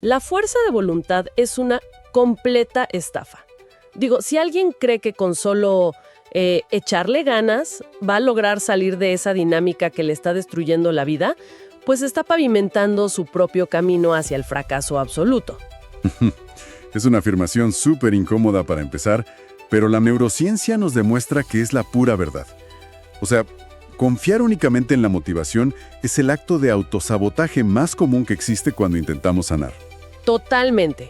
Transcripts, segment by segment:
La fuerza de voluntad es una completa estafa. Digo, si alguien cree que con solo echarle ganas va a lograr salir de esa dinámica que le está destruyendo la vida, pues está pavimentando su propio camino hacia el fracaso absoluto. Es una afirmación súper incómoda para empezar, pero la neurociencia nos demuestra que es la pura verdad. O sea, confiar únicamente en la motivación es el acto de autosabotaje más común que existe cuando intentamos sanar. Totalmente.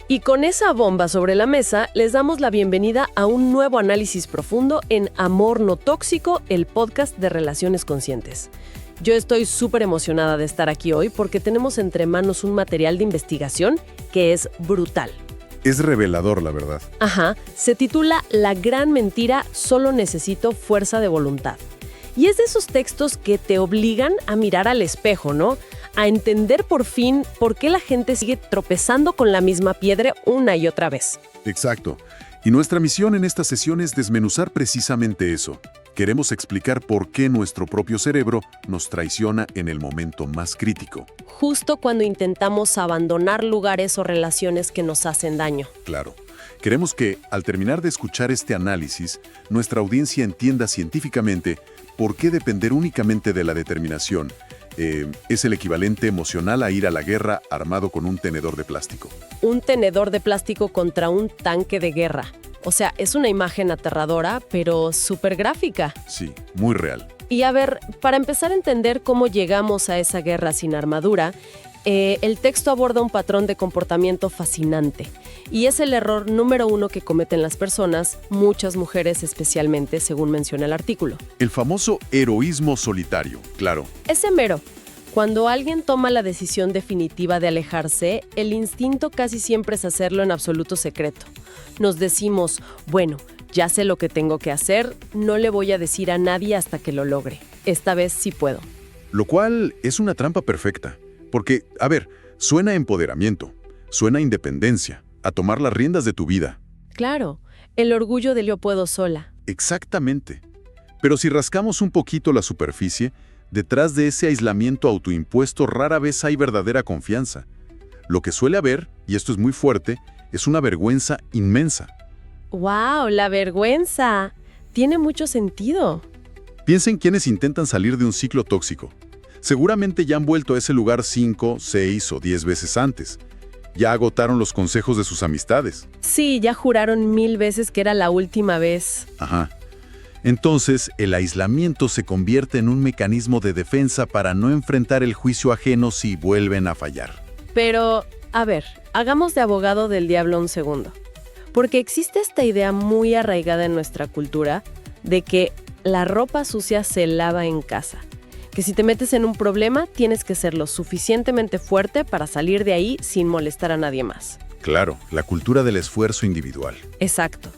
Y con esa bomba sobre la mesa, les damos la bienvenida a un nuevo análisis profundo en Amor No Tóxico, el podcast de Relaciones Conscientes. Yo estoy súper emocionada de estar aquí hoy porque tenemos entre manos un material de investigación que es brutal. Es revelador, la verdad. Ajá, se titula La gran mentira, solo necesito fuerza de voluntad. Y es de esos textos que te obligan a mirar al espejo, ¿no? A entender por fin por qué la gente sigue tropezando con la misma piedra una y otra vez. Exacto. Y nuestra misión en esta sesión es desmenuzar precisamente eso. Queremos explicar por qué nuestro propio cerebro nos traiciona en el momento más crítico. Justo cuando intentamos abandonar lugares o relaciones que nos hacen daño. Claro. Queremos que, al terminar de escuchar este análisis, nuestra audiencia entienda científicamente por qué depender únicamente de la determinación es el equivalente emocional a ir a la guerra armado con un tenedor de plástico. Un tenedor de plástico contra un tanque de guerra. O sea, es una imagen aterradora, pero súper gráfica. Sí, muy real. Y a ver, para empezar a entender cómo llegamos a esa guerra sin armadura, el texto aborda un patrón de comportamiento fascinante. Y es el error número 1 que cometen las personas, muchas mujeres especialmente, según menciona el artículo. El famoso heroísmo solitario, claro. Ese mero. Cuando alguien toma la decisión definitiva de alejarse, el instinto casi siempre es hacerlo en absoluto secreto. Nos decimos, bueno, ya sé lo que tengo que hacer, no le voy a decir a nadie hasta que lo logre. Esta vez sí puedo. Lo cual es una trampa perfecta. Porque, a ver, suena a empoderamiento, suena a independencia, a tomar las riendas de tu vida. Claro, el orgullo de yo puedo sola. Exactamente. Pero si rascamos un poquito la superficie, detrás de ese aislamiento autoimpuesto rara vez hay verdadera confianza. Lo que suele haber, y esto es muy fuerte, es una vergüenza inmensa. ¡Wow! ¡La vergüenza! Tiene mucho sentido. Piensen quienes intentan salir de un ciclo tóxico. Seguramente ya han vuelto a ese lugar 5, 6 o 10 veces antes. Ya agotaron los consejos de sus amistades. Sí, ya juraron 1000 veces que era la última vez. Ajá. Entonces, el aislamiento se convierte en un mecanismo de defensa para no enfrentar el juicio ajeno si vuelven a fallar. Pero, a ver, hagamos de abogado del diablo un segundo. Porque existe esta idea muy arraigada en nuestra cultura de que la ropa sucia se lava en casa. Que si te metes en un problema, tienes que ser lo suficientemente fuerte para salir de ahí sin molestar a nadie más. Claro, la cultura del esfuerzo individual. Exacto.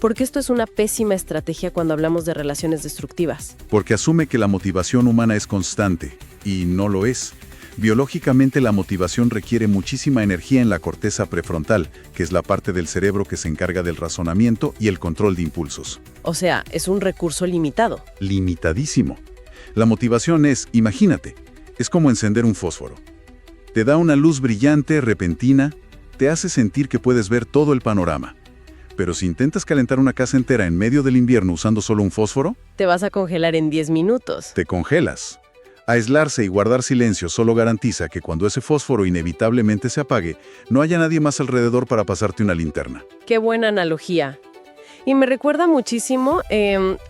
Porque esto es una pésima estrategia cuando hablamos de relaciones destructivas. Porque asume que la motivación humana es constante, y no lo es. Biológicamente la motivación requiere muchísima energía en la corteza prefrontal, que es la parte del cerebro que se encarga del razonamiento y el control de impulsos. O sea, es un recurso limitado. Limitadísimo. La motivación es, imagínate, es como encender un fósforo. Te da una luz brillante, repentina, te hace sentir que puedes ver todo el panorama. Pero si intentas calentar una casa entera en medio del invierno usando solo un fósforo, te vas a congelar en 10 minutos. Te congelas. Aislarse y guardar silencio solo garantiza que cuando ese fósforo inevitablemente se apague, no haya nadie más alrededor para pasarte una linterna. Qué buena analogía. Y me recuerda muchísimo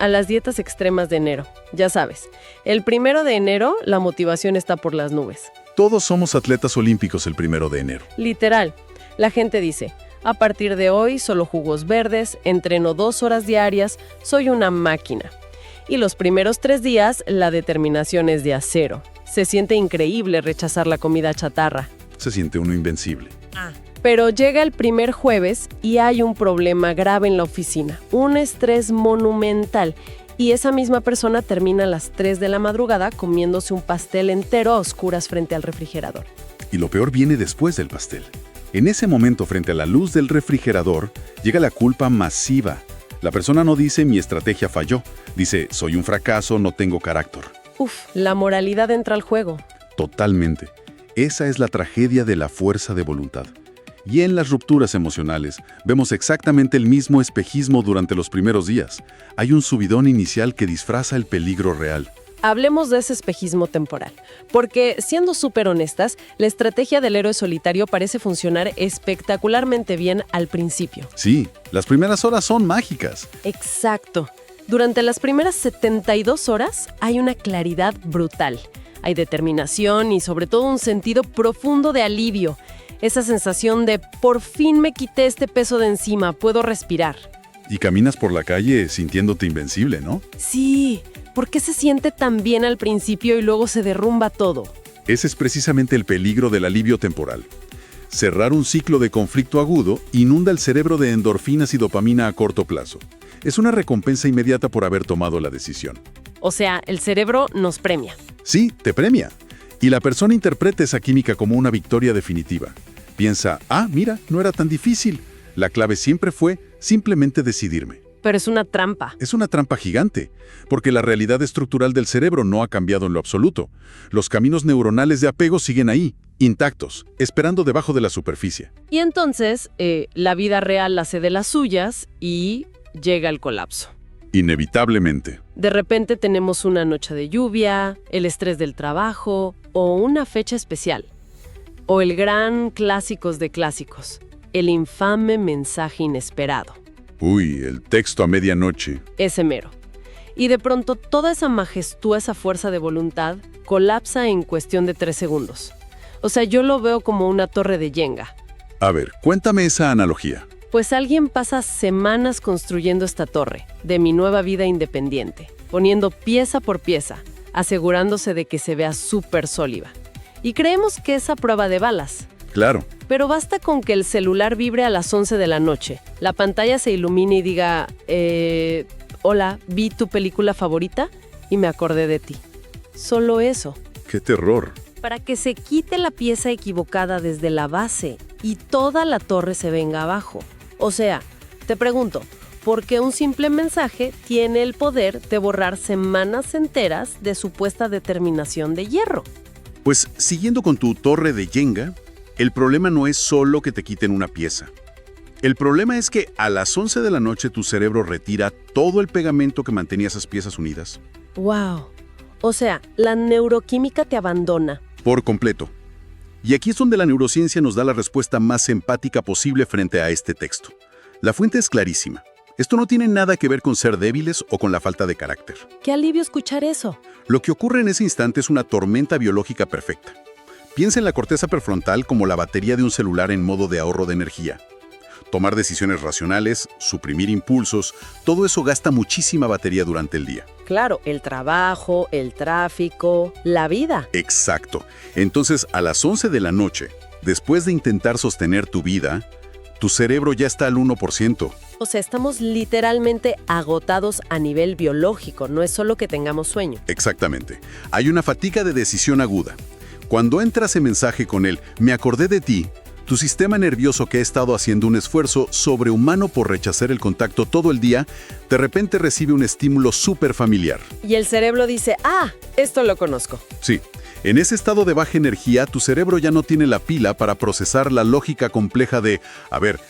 a las dietas extremas de enero. Ya sabes, el 1 de enero la motivación está por las nubes. Todos somos atletas olímpicos el 1 de enero. Literal. La gente dice, a partir de hoy solo jugos verdes, entreno 2 horas diarias, soy una máquina. Y los primeros 3 días la determinación es de acero. Se siente increíble rechazar la comida chatarra. Se siente uno invencible. Pero llega el primer jueves y hay un problema grave en la oficina, un estrés monumental. Y esa misma persona termina a las 3 de la madrugada comiéndose un pastel entero a oscuras frente al refrigerador. Y lo peor viene después del pastel. En ese momento, frente a la luz del refrigerador, llega la culpa masiva. La persona no dice mi estrategia falló, dice soy un fracaso, no tengo carácter. La moralidad entra al juego. Totalmente. Esa es la tragedia de la fuerza de voluntad. Y en las rupturas emocionales, vemos exactamente el mismo espejismo durante los primeros días. Hay un subidón inicial que disfraza el peligro real. Hablemos de ese espejismo temporal, porque, siendo súper honestas, la estrategia del héroe solitario parece funcionar espectacularmente bien al principio. Sí, las primeras horas son mágicas. Exacto. Durante las primeras 72 horas hay una claridad brutal. Hay determinación y sobre todo un sentido profundo de alivio. Esa sensación de por fin me quité este peso de encima, puedo respirar. Y caminas por la calle sintiéndote invencible, ¿no? Sí, ¿por qué se siente tan bien al principio y luego se derrumba todo? Ese es precisamente el peligro del alivio temporal. Cerrar un ciclo de conflicto agudo inunda el cerebro de endorfinas y dopamina a corto plazo. Es una recompensa inmediata por haber tomado la decisión. O sea, el cerebro nos premia. Sí, te premia. Y la persona interpreta esa química como una victoria definitiva. Piensa, mira, no era tan difícil. La clave siempre fue simplemente decidirme. Pero es una trampa. Es una trampa gigante, porque la realidad estructural del cerebro no ha cambiado en lo absoluto. Los caminos neuronales de apego siguen ahí, intactos, esperando debajo de la superficie. Y entonces, la vida real hace de las suyas y llega el colapso. Inevitablemente. De repente tenemos una noche de lluvia, el estrés del trabajo o una fecha especial. O el gran clásicos de clásicos, el infame mensaje inesperado. Uy, el texto a medianoche. Ese mero. Y de pronto toda esa majestuosa fuerza de voluntad colapsa en cuestión de 3 segundos. O sea, yo lo veo como una torre de Jenga. A ver, cuéntame esa analogía. Pues alguien pasa semanas construyendo esta torre de mi nueva vida independiente, poniendo pieza por pieza, asegurándose de que se vea súper sólida. Y creemos que es a prueba de balas. Claro. Pero basta con que el celular vibre a las 11 de la noche, la pantalla se ilumine y diga, hola, vi tu película favorita y me acordé de ti. Solo eso. ¡Qué terror! Para que se quite la pieza equivocada desde la base y toda la torre se venga abajo. O sea, te pregunto, ¿por qué un simple mensaje tiene el poder de borrar semanas enteras de supuesta determinación de hierro? Pues siguiendo con tu torre de Jenga, el problema no es solo que te quiten una pieza. El problema es que a las 11 de la noche tu cerebro retira todo el pegamento que mantenía esas piezas unidas. ¡Wow! O sea, la neuroquímica te abandona. Por completo. Y aquí es donde la neurociencia nos da la respuesta más empática posible frente a este texto. La fuente es clarísima. Esto no tiene nada que ver con ser débiles o con la falta de carácter. ¡Qué alivio escuchar eso! Lo que ocurre en ese instante es una tormenta biológica perfecta. Piensa en la corteza prefrontal como la batería de un celular en modo de ahorro de energía. Tomar decisiones racionales, suprimir impulsos, todo eso gasta muchísima batería durante el día. Claro, el trabajo, el tráfico, la vida. Exacto. Entonces, a las 11 de la noche, después de intentar sostener tu vida, tu cerebro ya está al 1%. O sea, estamos literalmente agotados a nivel biológico, no es solo que tengamos sueño. Exactamente. Hay una fatiga de decisión aguda. Cuando entra ese mensaje con el «me acordé de ti», tu sistema nervioso que ha estado haciendo un esfuerzo sobrehumano por rechazar el contacto todo el día, de repente recibe un estímulo súper familiar. Y el cerebro dice, esto lo conozco. Sí, en ese estado de baja energía, tu cerebro ya no tiene la pila para procesar la lógica compleja de,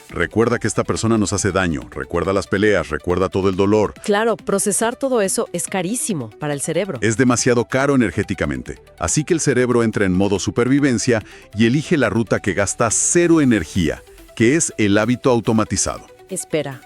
recuerda que esta persona nos hace daño, recuerda las peleas, recuerda todo el dolor. Claro, procesar todo eso es carísimo para el cerebro. Es demasiado caro energéticamente, así que el cerebro entra en modo supervivencia y elige la ruta que gasta 0 energía, que es el hábito automatizado. Espera,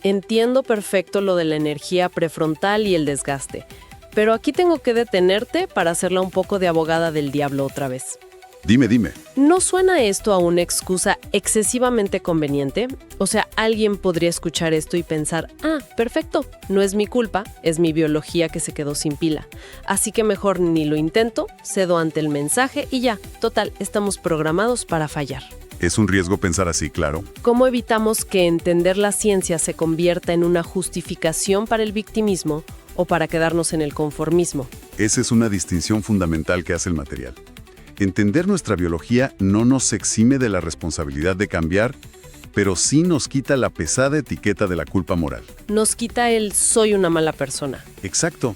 entiendo perfecto lo de la energía prefrontal y el desgaste. Pero aquí tengo que detenerte para hacerla un poco de abogada del diablo otra vez. Dime. ¿No suena esto a una excusa excesivamente conveniente? O sea, alguien podría escuchar esto y pensar, perfecto, no es mi culpa, es mi biología que se quedó sin pila. Así que mejor ni lo intento, cedo ante el mensaje y ya, total, estamos programados para fallar. Es un riesgo pensar así, claro. ¿Cómo evitamos que entender la ciencia se convierta en una justificación para el victimismo o para quedarnos en el conformismo? Esa es una distinción fundamental que hace el material. Entender nuestra biología no nos exime de la responsabilidad de cambiar, pero sí nos quita la pesada etiqueta de la culpa moral. Nos quita el soy una mala persona. Exacto.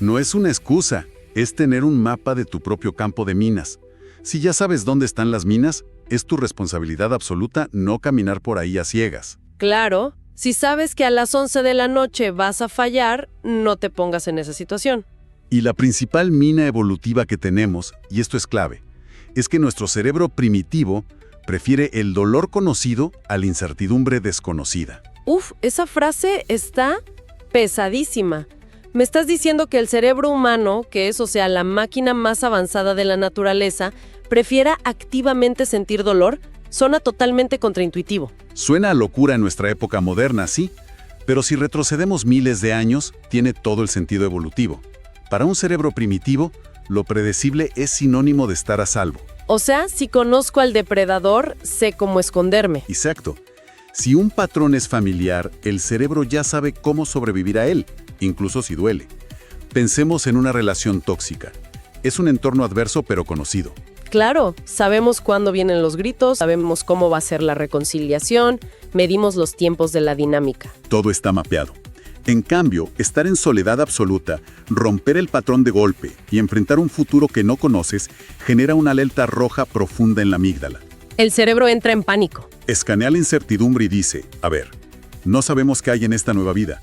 No es una excusa, es tener un mapa de tu propio campo de minas. Si ya sabes dónde están las minas, es tu responsabilidad absoluta no caminar por ahí a ciegas. Claro, si sabes que a las 11 de la noche vas a fallar, no te pongas en esa situación. Y la principal mina evolutiva que tenemos, y esto es clave, es que nuestro cerebro primitivo prefiere el dolor conocido a la incertidumbre desconocida. Uf, esa frase está pesadísima. Me estás diciendo que el cerebro humano, que es, o sea, la máquina más avanzada de la naturaleza, prefiera activamente sentir dolor. Suena totalmente contraintuitivo. Suena a locura en nuestra época moderna, sí, pero si retrocedemos miles de años, tiene todo el sentido evolutivo. Para un cerebro primitivo, lo predecible es sinónimo de estar a salvo. O sea, si conozco al depredador, sé cómo esconderme. Exacto. Si un patrón es familiar, el cerebro ya sabe cómo sobrevivir a él, incluso si duele. Pensemos en una relación tóxica. Es un entorno adverso pero conocido. Claro, sabemos cuándo vienen los gritos, sabemos cómo va a ser la reconciliación, medimos los tiempos de la dinámica. Todo está mapeado. En cambio, estar en soledad absoluta, romper el patrón de golpe y enfrentar un futuro que no conoces genera una alerta roja profunda en la amígdala. El cerebro entra en pánico. Escanea la incertidumbre y dice, a ver, no sabemos qué hay en esta nueva vida.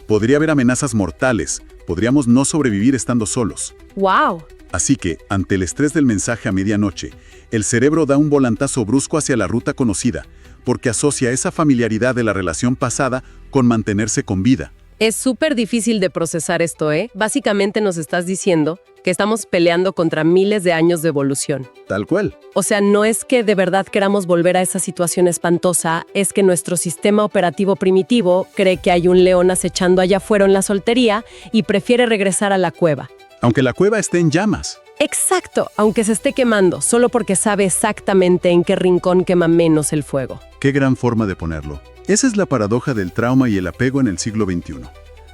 Podría haber amenazas mortales, podríamos no sobrevivir estando solos. ¡Wow! Así que, ante el estrés del mensaje a medianoche, el cerebro da un volantazo brusco hacia la ruta conocida, porque asocia esa familiaridad de la relación pasada con mantenerse con vida. Es súper difícil de procesar esto, ¿eh? Básicamente nos estás diciendo que estamos peleando contra miles de años de evolución. Tal cual. O sea, no es que de verdad queramos volver a esa situación espantosa, es que nuestro sistema operativo primitivo cree que hay un león acechando allá afuera en la soltería y prefiere regresar a la cueva. Aunque la cueva esté en llamas. Exacto, aunque se esté quemando, solo porque sabe exactamente en qué rincón quema menos el fuego. Qué gran forma de ponerlo. Esa es la paradoja del trauma y el apego en el siglo XXI.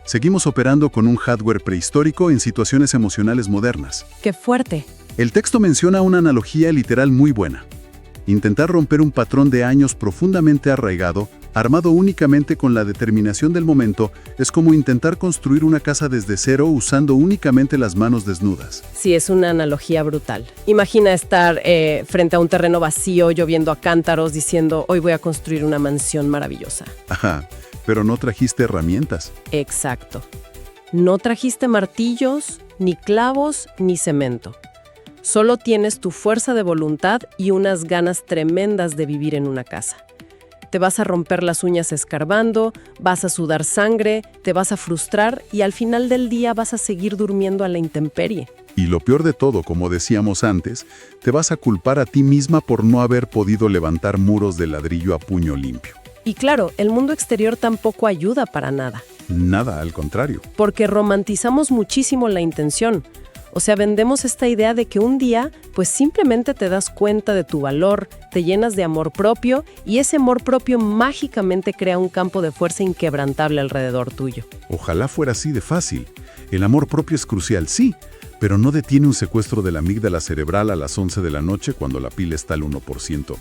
Seguimos operando con un hardware prehistórico en situaciones emocionales modernas. ¡Qué fuerte! El texto menciona una analogía literal muy buena. Intentar romper un patrón de años profundamente arraigado, armado únicamente con la determinación del momento, es como intentar construir una casa desde cero usando únicamente las manos desnudas. Sí, es una analogía brutal. Imagina estar frente a un terreno vacío, lloviendo a cántaros, diciendo, hoy voy a construir una mansión maravillosa. Ajá, pero no trajiste herramientas. Exacto. No trajiste martillos, ni clavos, ni cemento. Solo tienes tu fuerza de voluntad y unas ganas tremendas de vivir en una casa. Te vas a romper las uñas escarbando, vas a sudar sangre, te vas a frustrar y al final del día vas a seguir durmiendo a la intemperie. Y lo peor de todo, como decíamos antes, te vas a culpar a ti misma por no haber podido levantar muros de ladrillo a puño limpio. Y claro, el mundo exterior tampoco ayuda para nada. Nada, al contrario. Porque romantizamos muchísimo la intención. O sea, vendemos esta idea de que un día, pues simplemente te das cuenta de tu valor, te llenas de amor propio y ese amor propio mágicamente crea un campo de fuerza inquebrantable alrededor tuyo. Ojalá fuera así de fácil. El amor propio es crucial, sí, pero no detiene un secuestro de la amígdala cerebral a las 11 de la noche cuando la pila está al 1%.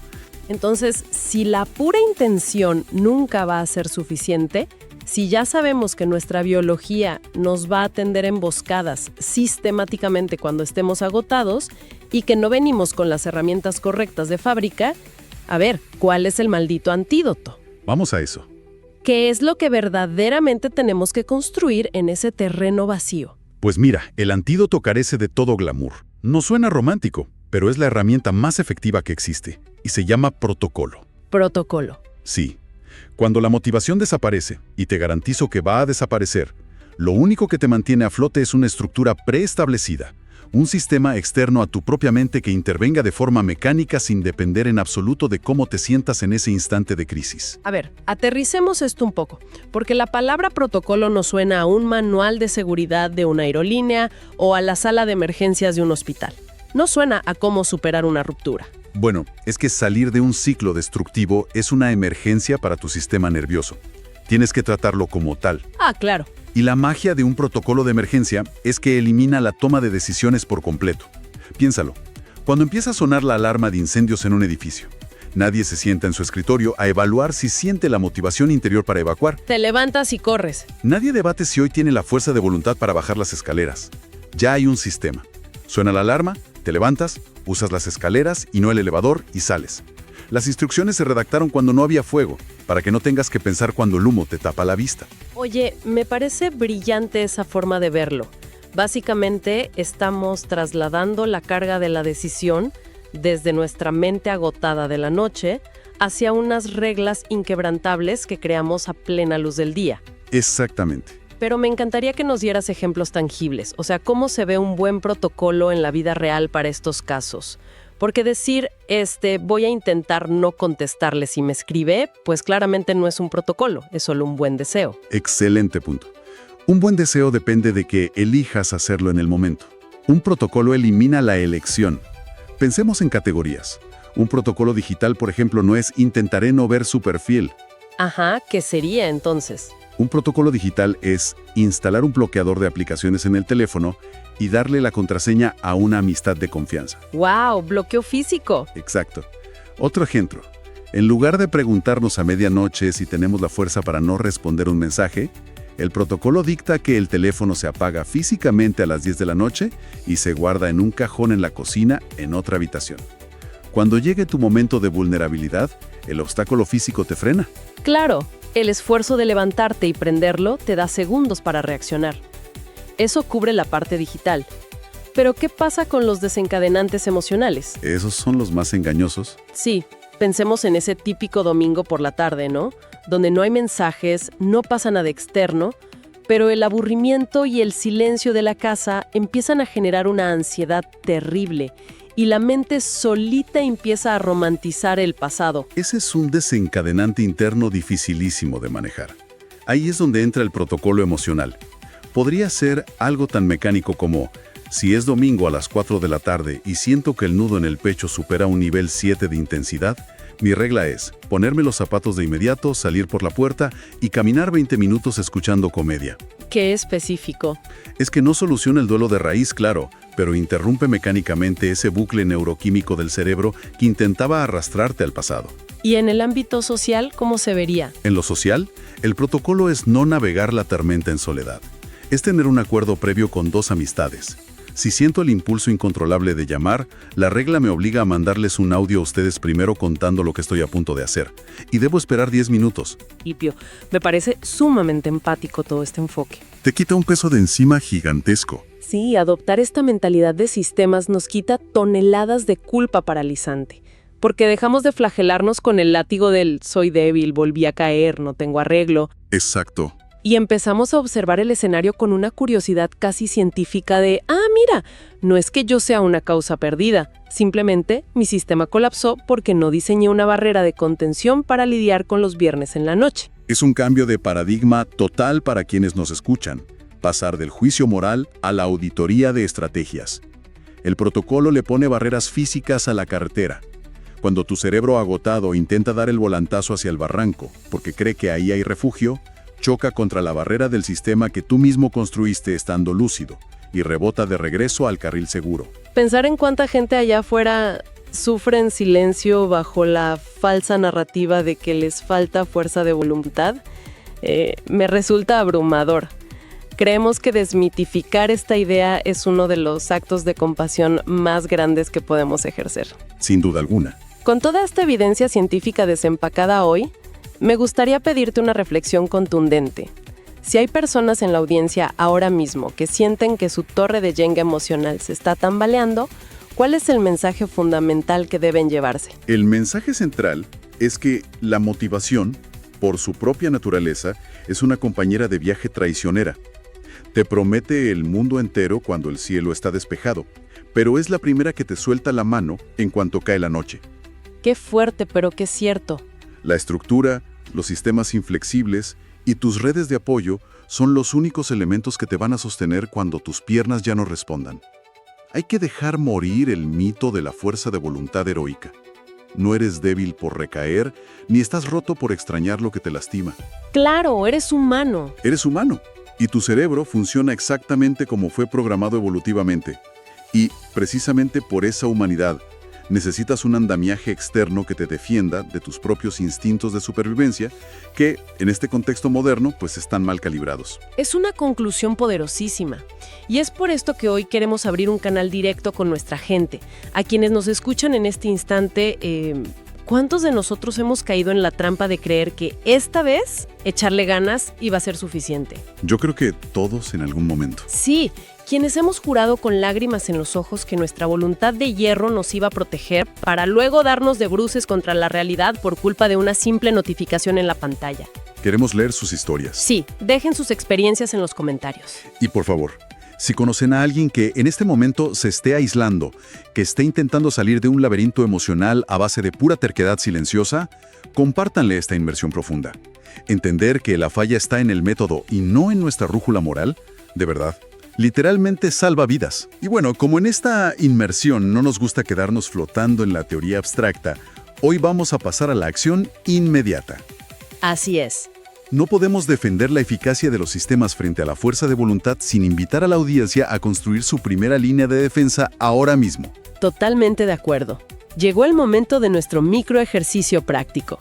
Entonces, si la pura intención nunca va a ser suficiente, si ya sabemos que nuestra biología nos va a tender emboscadas sistemáticamente cuando estemos agotados y que no venimos con las herramientas correctas de fábrica, a ver, ¿cuál es el maldito antídoto? Vamos a eso. ¿Qué es lo que verdaderamente tenemos que construir en ese terreno vacío? Pues mira, el antídoto carece de todo glamour. No suena romántico, pero es la herramienta más efectiva que existe y se llama protocolo. Protocolo. Sí. Cuando la motivación desaparece, y te garantizo que va a desaparecer, lo único que te mantiene a flote es una estructura preestablecida, un sistema externo a tu propia mente que intervenga de forma mecánica sin depender en absoluto de cómo te sientas en ese instante de crisis. A ver, aterricemos esto un poco, porque la palabra protocolo nos suena a un manual de seguridad de una aerolínea o a la sala de emergencias de un hospital. No suena a cómo superar una ruptura. Bueno, es que salir de un ciclo destructivo es una emergencia para tu sistema nervioso. Tienes que tratarlo como tal. Ah, claro. Y la magia de un protocolo de emergencia es que elimina la toma de decisiones por completo. Piénsalo. Cuando empieza a sonar la alarma de incendios en un edificio, nadie se sienta en su escritorio a evaluar si siente la motivación interior para evacuar. Te levantas y corres. Nadie debate si hoy tiene la fuerza de voluntad para bajar las escaleras. Ya hay un sistema. Suena la alarma, te levantas, Usas las escaleras y no el elevador y sales. Las instrucciones se redactaron cuando no había fuego, para que no tengas que pensar cuando el humo te tapa la vista. Oye, me parece brillante esa forma de verlo. Básicamente, estamos trasladando la carga de la decisión desde nuestra mente agotada de la noche hacia unas reglas inquebrantables que creamos a plena luz del día. Exactamente. Pero me encantaría que nos dieras ejemplos tangibles, o sea, cómo se ve un buen protocolo en la vida real para estos casos. Porque decir, voy a intentar no contestarle si me escribe, pues claramente no es un protocolo, es solo un buen deseo. Excelente punto. Un buen deseo depende de que elijas hacerlo en el momento. Un protocolo elimina la elección. Pensemos en categorías. Un protocolo digital, por ejemplo, no es intentaré no ver su perfil. Ajá, ¿qué sería entonces? Un protocolo digital es instalar un bloqueador de aplicaciones en el teléfono y darle la contraseña a una amistad de confianza. ¡Wow! Bloqueo físico. Exacto. Otro ejemplo. En lugar de preguntarnos a medianoche si tenemos la fuerza para no responder un mensaje, el protocolo dicta que el teléfono se apaga físicamente a las 10 de la noche y se guarda en un cajón en la cocina en otra habitación. Cuando llegue tu momento de vulnerabilidad, el obstáculo físico te frena. Claro, el esfuerzo de levantarte y prenderlo te da segundos para reaccionar. Eso cubre la parte digital. Pero ¿qué pasa con los desencadenantes emocionales? Esos son los más engañosos. Sí, pensemos en ese típico domingo por la tarde, ¿no? Donde no hay mensajes, no pasa nada externo, pero el aburrimiento y el silencio de la casa empiezan a generar una ansiedad terrible y la mente solita empieza a romantizar el pasado. Ese es un desencadenante interno dificilísimo de manejar. Ahí es donde entra el protocolo emocional. Podría ser algo tan mecánico como, si es domingo a las 4 de la tarde y siento que el nudo en el pecho supera un nivel 7 de intensidad, mi regla es ponerme los zapatos de inmediato, salir por la puerta y caminar 20 minutos escuchando comedia. ¿Qué específico? Es que no soluciona el duelo de raíz, claro, pero interrumpe mecánicamente ese bucle neuroquímico del cerebro que intentaba arrastrarte al pasado. ¿Y en el ámbito social cómo se vería? En lo social, el protocolo es no navegar la tormenta en soledad. Es tener un acuerdo previo con dos amistades. Si siento el impulso incontrolable de llamar, la regla me obliga a mandarles un audio a ustedes primero contando lo que estoy a punto de hacer. Y debo esperar 10 minutos. Hipio, me parece sumamente empático todo este enfoque. Te quita un peso de encima gigantesco. Sí, adoptar esta mentalidad de sistemas nos quita toneladas de culpa paralizante. Porque dejamos de flagelarnos con el látigo del soy débil, volví a caer, no tengo arreglo. Exacto. Y empezamos a observar el escenario con una curiosidad casi científica de, mira, no es que yo sea una causa perdida, simplemente mi sistema colapsó porque no diseñé una barrera de contención para lidiar con los viernes en la noche. Es un cambio de paradigma total para quienes nos escuchan, pasar del juicio moral a la auditoría de estrategias. El protocolo le pone barreras físicas a la carretera. Cuando tu cerebro agotado intenta dar el volantazo hacia el barranco porque cree que ahí hay refugio, choca contra la barrera del sistema que tú mismo construiste estando lúcido y rebota de regreso al carril seguro. Pensar en cuánta gente allá afuera sufre en silencio bajo la falsa narrativa de que les falta fuerza de voluntad, me resulta abrumador. Creemos que desmitificar esta idea es uno de los actos de compasión más grandes que podemos ejercer. Sin duda alguna. Con toda esta evidencia científica desempacada hoy, me gustaría pedirte una reflexión contundente. Si hay personas en la audiencia ahora mismo que sienten que su torre de Jenga emocional se está tambaleando, ¿cuál es el mensaje fundamental que deben llevarse? El mensaje central es que la motivación, por su propia naturaleza, es una compañera de viaje traicionera. Te promete el mundo entero cuando el cielo está despejado, pero es la primera que te suelta la mano en cuanto cae la noche. Qué fuerte, pero qué cierto. La estructura, los sistemas inflexibles y tus redes de apoyo son los únicos elementos que te van a sostener cuando tus piernas ya no respondan. Hay que dejar morir el mito de la fuerza de voluntad heroica. No eres débil por recaer, ni estás roto por extrañar lo que te lastima. Claro, eres humano. Eres humano, y tu cerebro funciona exactamente como fue programado evolutivamente. Y, precisamente por esa humanidad, Necesitas un andamiaje externo que te defienda de tus propios instintos de supervivencia, que, en este contexto moderno, pues están mal calibrados. Es una conclusión poderosísima. Y es por esto que hoy queremos abrir un canal directo con nuestra gente. A quienes nos escuchan en este instante, ¿cuántos de nosotros hemos caído en la trampa de creer que esta vez echarle ganas iba a ser suficiente? Yo creo que todos en algún momento. Sí, quienes hemos jurado con lágrimas en los ojos que nuestra voluntad de hierro nos iba a proteger para luego darnos de bruces contra la realidad por culpa de una simple notificación en la pantalla. Queremos leer sus historias. Sí, dejen sus experiencias en los comentarios. Y por favor, si conocen a alguien que en este momento se esté aislando, que esté intentando salir de un laberinto emocional a base de pura terquedad silenciosa, compártanle esta inmersión profunda. Entender que la falla está en el método y no en nuestra rújula moral, de verdad, literalmente salva vidas. Y bueno, como en esta inmersión no nos gusta quedarnos flotando en la teoría abstracta, hoy vamos a pasar a la acción inmediata. Así es. No podemos defender la eficacia de los sistemas frente a la fuerza de voluntad sin invitar a la audiencia a construir su primera línea de defensa ahora mismo. Totalmente de acuerdo. Llegó el momento de nuestro microejercicio práctico.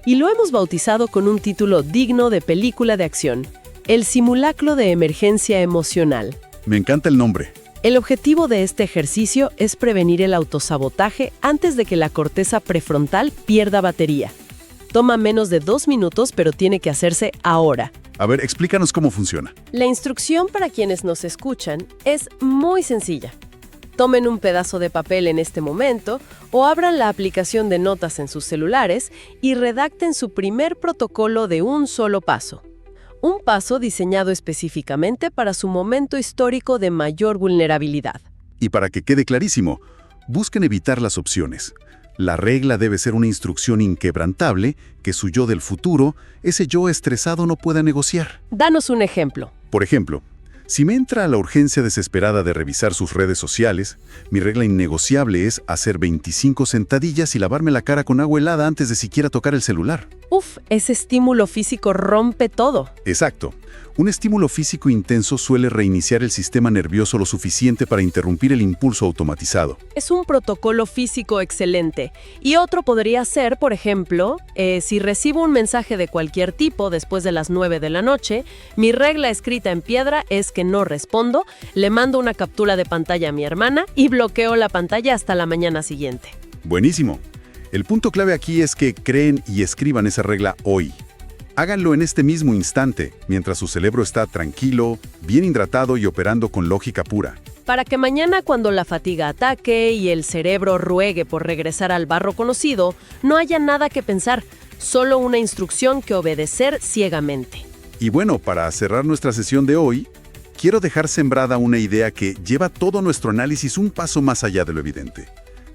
Y lo hemos bautizado con un título digno de película de acción: el simulacro de emergencia emocional. Me encanta el nombre. El objetivo de este ejercicio es prevenir el autosabotaje antes de que la corteza prefrontal pierda batería. Toma menos de 2 minutos, pero tiene que hacerse ahora. A ver, explícanos cómo funciona. La instrucción para quienes nos escuchan es muy sencilla. Tomen un pedazo de papel en este momento o abran la aplicación de notas en sus celulares y redacten su primer protocolo de un solo paso. Un paso diseñado específicamente para su momento histórico de mayor vulnerabilidad. Y para que quede clarísimo, busquen evitar las opciones. La regla debe ser una instrucción inquebrantable que su yo del futuro, ese yo estresado, no pueda negociar. Danos un ejemplo. Por ejemplo, si me entra la urgencia desesperada de revisar sus redes sociales, mi regla innegociable es hacer 25 sentadillas y lavarme la cara con agua helada antes de siquiera tocar el celular. Uf, ese estímulo físico rompe todo. Exacto. Un estímulo físico intenso suele reiniciar el sistema nervioso lo suficiente para interrumpir el impulso automatizado. Es un protocolo físico excelente. Y otro podría ser, por ejemplo, si recibo un mensaje de cualquier tipo después de las 9 de la noche, mi regla escrita en piedra es que no respondo, le mando una captura de pantalla a mi hermana y bloqueo la pantalla hasta la mañana siguiente. Buenísimo. El punto clave aquí es que creen y escriban esa regla hoy. Háganlo en este mismo instante, mientras su cerebro está tranquilo, bien hidratado y operando con lógica pura. Para que mañana, cuando la fatiga ataque y el cerebro ruegue por regresar al barro conocido, no haya nada que pensar, solo una instrucción que obedecer ciegamente. Y bueno, para cerrar nuestra sesión de hoy, quiero dejar sembrada una idea que lleva todo nuestro análisis un paso más allá de lo evidente,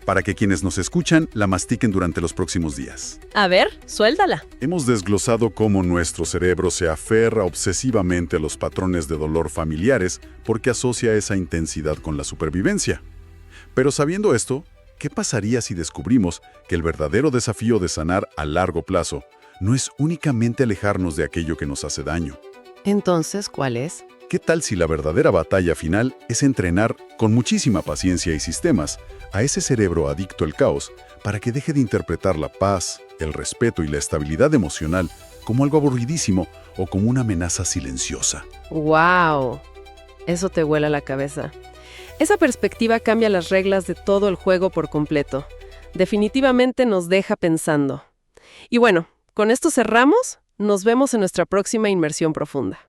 para que quienes nos escuchan la mastiquen durante los próximos días. A ver, suéltala. Hemos desglosado cómo nuestro cerebro se aferra obsesivamente a los patrones de dolor familiares porque asocia esa intensidad con la supervivencia. Pero sabiendo esto, ¿qué pasaría si descubrimos que el verdadero desafío de sanar a largo plazo no es únicamente alejarnos de aquello que nos hace daño? Entonces, ¿cuál es? ¿Qué tal si la verdadera batalla final es entrenar, con muchísima paciencia y sistemas, a ese cerebro adicto al caos para que deje de interpretar la paz, el respeto y la estabilidad emocional como algo aburridísimo o como una amenaza silenciosa? ¡Wow! Eso te vuela la cabeza. Esa perspectiva cambia las reglas de todo el juego por completo. Definitivamente nos deja pensando. Y bueno, con esto cerramos. Nos vemos en nuestra próxima inmersión profunda.